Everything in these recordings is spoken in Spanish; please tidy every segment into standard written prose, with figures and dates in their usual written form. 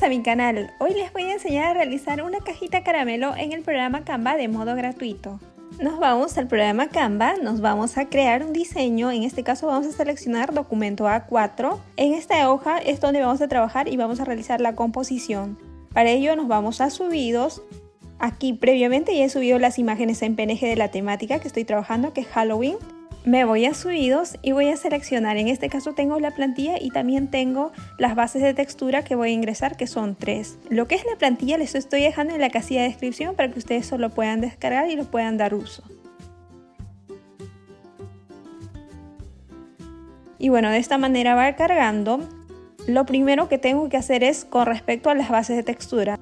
Bienvenidos a mi canal. Hoy les voy a enseñar a realizar una cajita caramelo en el programa Canva de modo gratuito. Nos vamos al programa Canva, nos vamos a crear un diseño. En este caso vamos a seleccionar documento A4. En esta hoja es donde vamos a trabajar y vamos a realizar la composición. Para ello nos vamos a subidos. Aquí previamente ya he subido las imágenes en PNG de la temática que estoy trabajando, que es Halloween. Me voy a subidos y voy a seleccionar, en este caso tengo la plantilla y también tengo las bases de textura que voy a ingresar, que son 3. Lo que es la plantilla les estoy dejando en la casilla de descripción para que ustedes solo puedan descargar y lo puedan dar uso. Y bueno, de esta manera va cargando. Lo primero que tengo que hacer es con respecto a las bases de textura.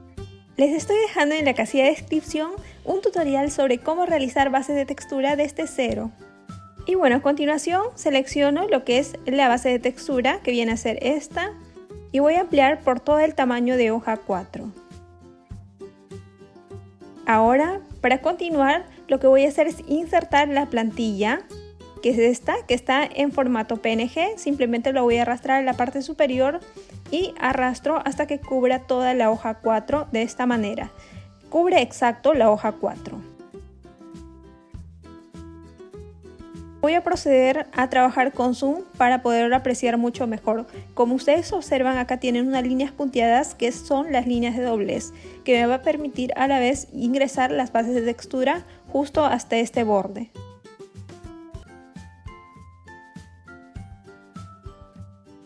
Les estoy dejando en la casilla de descripción un tutorial sobre cómo realizar bases de textura desde cero. Y bueno, a continuación selecciono lo que es la base de textura, que viene a ser esta, y voy a ampliar por todo el tamaño de hoja 4. Ahora, para continuar, lo que voy a hacer es insertar la plantilla, que es esta, que está en formato PNG. Simplemente lo voy a arrastrar a la parte superior y arrastro hasta que cubra toda la hoja 4 de esta manera. Cubre exacto la hoja 4. Voy a proceder a trabajar con zoom para poderlo apreciar mucho mejor. Como ustedes observan, acá tienen unas líneas punteadas que son las líneas de doblez, que me va a permitir a la vez ingresar las bases de textura justo hasta este borde.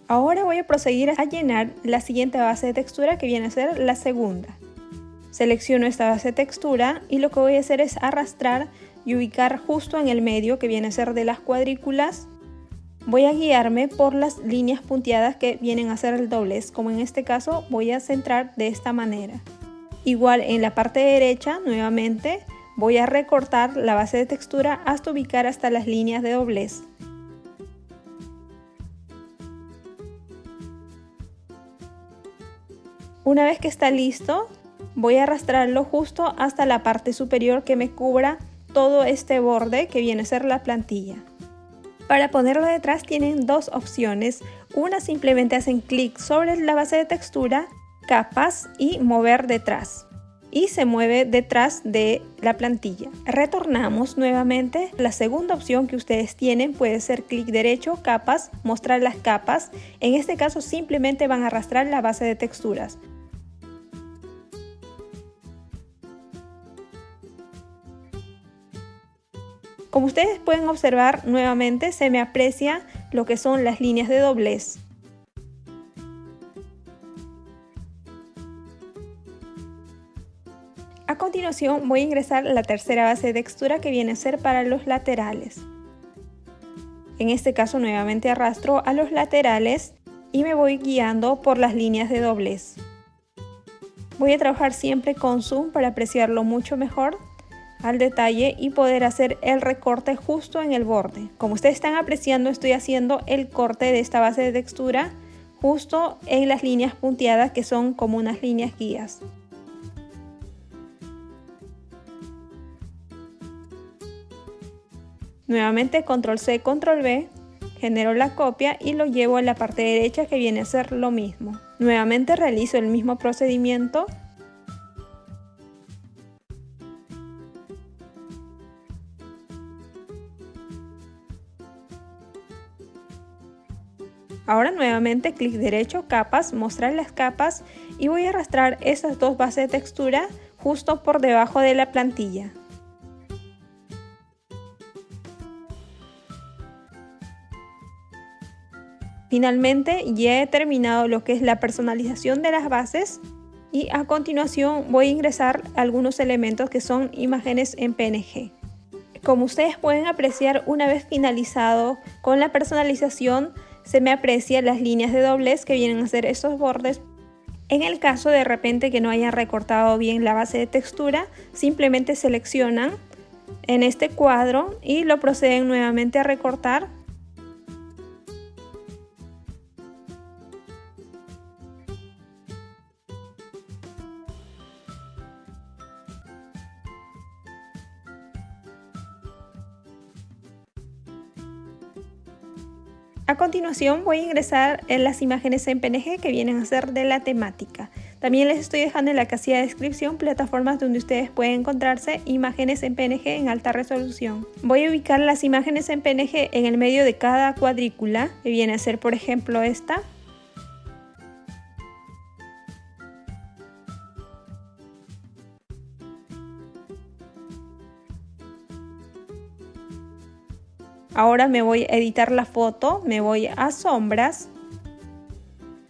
Ahora voy a proseguir a llenar la siguiente base de textura, que viene a ser la segunda. Selecciono esta base de textura y lo que voy a hacer es arrastrar y ubicar justo en el medio, que viene a ser de las cuadrículas. Voy a guiarme por las líneas punteadas que vienen a ser el doblez, como en este caso voy a centrar de esta manera. Igual en la parte derecha, nuevamente voy a recortar la base de textura hasta ubicar hasta las líneas de doblez. Una vez que está listo, voy a arrastrarlo justo hasta la parte superior que me cubra todo este borde que viene a ser la plantilla. Para ponerlo detrás tienen dos opciones. Una, simplemente hacen clic sobre la base de textura, capas y mover detrás. Y se mueve detrás de la plantilla. Retornamos nuevamente. La segunda opción que ustedes tienen puede ser clic derecho, capas, mostrar las capas. En este caso simplemente van a arrastrar la base de texturas. Como ustedes pueden observar, nuevamente se me aprecia lo que son las líneas de doblez. A continuación voy a ingresar la tercera base de textura, que viene a ser para los laterales. En este caso nuevamente arrastro a los laterales y me voy guiando por las líneas de doblez. Voy a trabajar siempre con zoom para apreciarlo mucho mejor al detalle y poder hacer el recorte justo en el borde. Como ustedes están apreciando, estoy haciendo el corte de esta base de textura justo en las líneas punteadas, que son como unas líneas guías. Nuevamente control C, control V, genero la copia y lo llevo a la parte derecha, que viene a ser lo mismo. Nuevamente realizo el mismo procedimiento. Ahora nuevamente clic derecho, capas, mostrar las capas, y voy a arrastrar esas dos bases de textura justo por debajo de la plantilla. Finalmente ya he terminado lo que es la personalización de las bases y a continuación voy a ingresar algunos elementos que son imágenes en PNG. Como ustedes pueden apreciar, una vez finalizado con la personalización, se me aprecian las líneas de doblez que vienen a ser estos bordes. En el caso de repente que no hayan recortado bien la base de textura, simplemente seleccionan en este cuadro y lo proceden nuevamente a recortar. A continuación voy a ingresar en las imágenes en PNG que vienen a ser de la temática. También les estoy dejando en la casilla de descripción plataformas donde ustedes pueden encontrarse imágenes en PNG en alta resolución. Voy a ubicar las imágenes en PNG en el medio de cada cuadrícula, que viene a ser por ejemplo esta. Ahora me voy a editar la foto, me voy a sombras,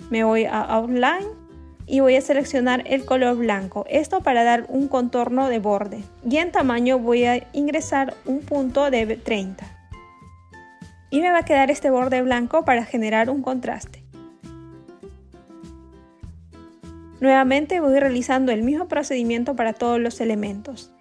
me voy a outline y voy a seleccionar el color blanco, esto para dar un contorno de borde, y en tamaño voy a ingresar un punto de 30 y me va a quedar este borde blanco para generar un contraste. Nuevamente voy realizando el mismo procedimiento para todos los elementos.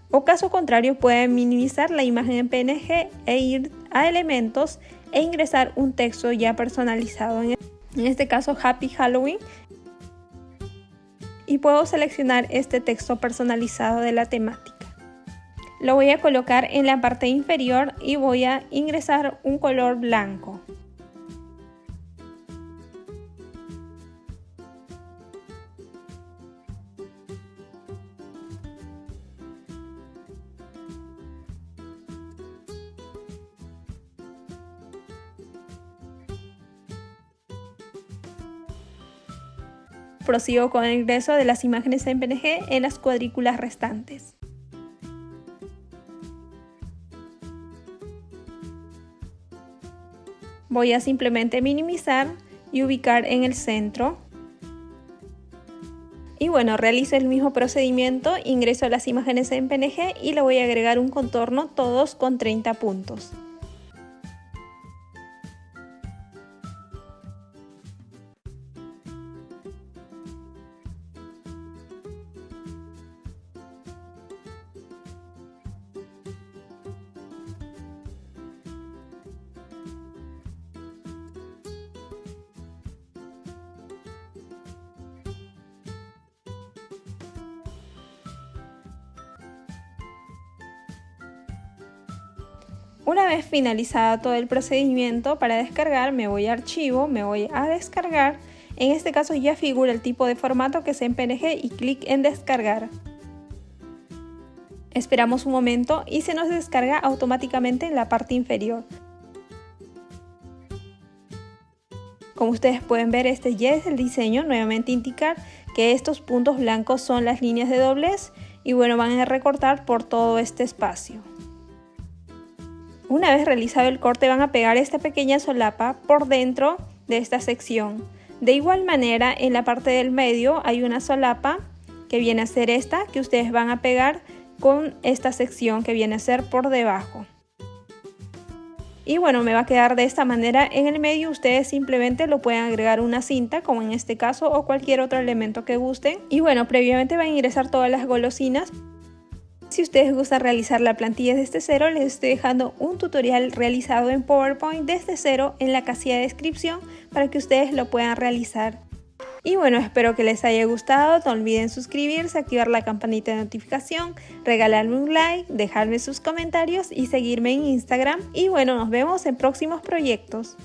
O caso contrario, pueden minimizar la imagen en PNG e ir a elementos e ingresar un texto ya personalizado, en este caso Happy Halloween, y puedo seleccionar este texto personalizado de la temática. Lo voy a colocar en la parte inferior y voy a ingresar un color blanco. Prosigo con el ingreso de las imágenes en PNG en las cuadrículas restantes. Voy a simplemente minimizar y ubicar en el centro. Y bueno, realizo el mismo procedimiento, ingreso las imágenes en PNG y le voy a agregar un contorno, todos con 30 puntos. Una vez finalizado todo el procedimiento, para descargar me voy a archivo, me voy a descargar. En este caso ya figura el tipo de formato que es en PNG y clic en descargar. Esperamos un momento y se nos descarga automáticamente en la parte inferior. Como ustedes pueden ver, este ya es el diseño. Nuevamente indicar que estos puntos blancos son las líneas de doblez y bueno, van a recortar por todo este espacio. Una vez realizado el corte, van a pegar esta pequeña solapa por dentro de esta sección. De igual manera, en la parte del medio hay una solapa que viene a ser esta, que ustedes van a pegar con esta sección que viene a ser por debajo. Y bueno, me va a quedar de esta manera en el medio. Ustedes simplemente lo pueden agregar una cinta, como en este caso, o cualquier otro elemento que gusten. Y bueno, previamente van a ingresar todas las golosinas. Si ustedes gustan realizar la plantilla desde cero, les estoy dejando un tutorial realizado en PowerPoint desde cero en la casilla de descripción para que ustedes lo puedan realizar. Y bueno, espero que les haya gustado. No olviden suscribirse, activar la campanita de notificación, regalarme un like, dejarme sus comentarios y seguirme en Instagram. Y bueno, nos vemos en próximos proyectos.